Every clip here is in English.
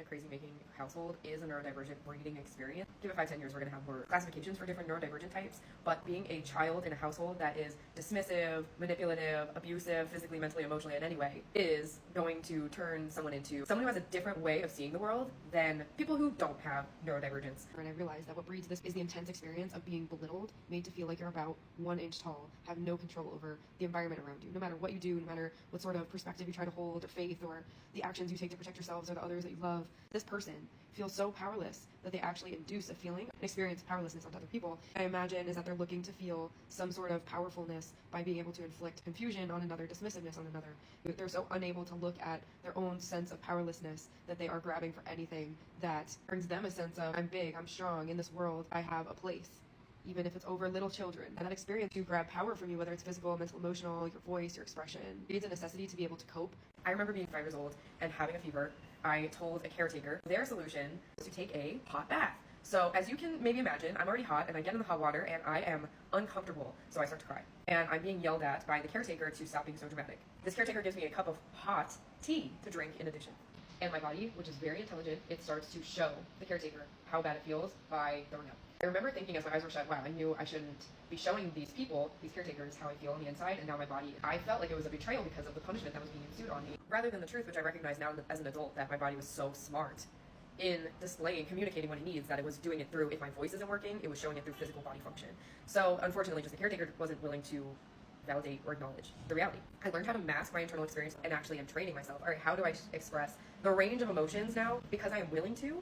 a crazy making household is a neurodivergent breeding experience. Give it 5-10 years, we're going to have more classifications for different neurodivergent types, but being a child in a household that is dismissive, manipulative, abusive, physically, mentally, emotionally, in any way, is going to turn someone into someone who has a different way of seeing the world than people who don't have neurodivergence. And I realized that what breeds this is the intense experience of being belittled, made to feel like you're about 1 inch tall, have no control over the environment around you, no matter what you do, no matter what sort of perspective you try to hold, or faith, or the actions you take to protect yourselves or the others that you love. This person feels so powerless that they actually induce a feeling, an experience of powerlessness onto other people. I imagine is that they're looking to feel some sort of powerfulness by being able to inflict confusion on another, dismissiveness on another. They're so unable to look at their own sense of powerlessness that they are grabbing for anything that brings them a sense of, I'm big, I'm strong, in this world, I have a place. Even if it's over little children. And that experience to grab power from you, whether it's physical, mental, emotional, your voice, your expression, it is a necessity to be able to cope. I remember being 5 years old and having a fever. I told a caretaker their solution was to take a hot bath. So as you can maybe imagine, I'm already hot and I get in the hot water and I am uncomfortable. So I start to cry. And I'm being yelled at by the caretaker to stop being so dramatic. This caretaker gives me a cup of hot tea to drink in addition. And my body, which is very intelligent, it starts to show the caretaker how bad it feels by throwing up. I remember thinking as my eyes were shut, wow, I knew I shouldn't be showing these people, these caretakers, how I feel on the inside, and now my body, I felt like it was a betrayal because of the punishment that was being ensued on me, rather than the truth, which I recognize now as an adult, that my body was so smart in displaying, communicating what it needs, that it was doing it through, if my voice isn't working, it was showing it through physical body function. So unfortunately, just the caretaker wasn't willing to validate or acknowledge the reality. I learned how to mask my internal experience and actually am training myself. All right, how do I express the range of emotions now because I am willing to?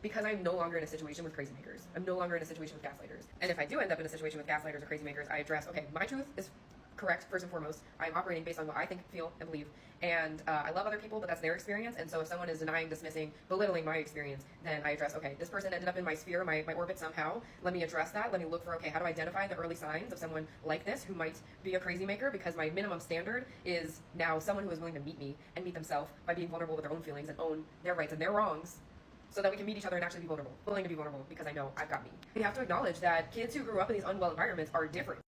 Because I'm no longer in a situation with crazy makers. I'm no longer in a situation with gaslighters. And if I do end up in a situation with gaslighters or crazy makers, I address, okay, my truth is correct, first and foremost. I'm operating based on what I think, feel, and believe. And I love other people, but that's their experience. And so if someone is denying, dismissing, belittling my experience, then I address, okay, this person ended up in my sphere, my orbit somehow. Let me address that. Let me look for, okay, how do I identify the early signs of someone like this who might be a crazy maker? Because my minimum standard is now someone who is willing to meet me and meet themselves by being vulnerable with their own feelings and own their rights and their wrongs, so that we can meet each other and actually be vulnerable, willing to be vulnerable, because I know I've got me. We have to acknowledge that kids who grew up in these unwell environments are different.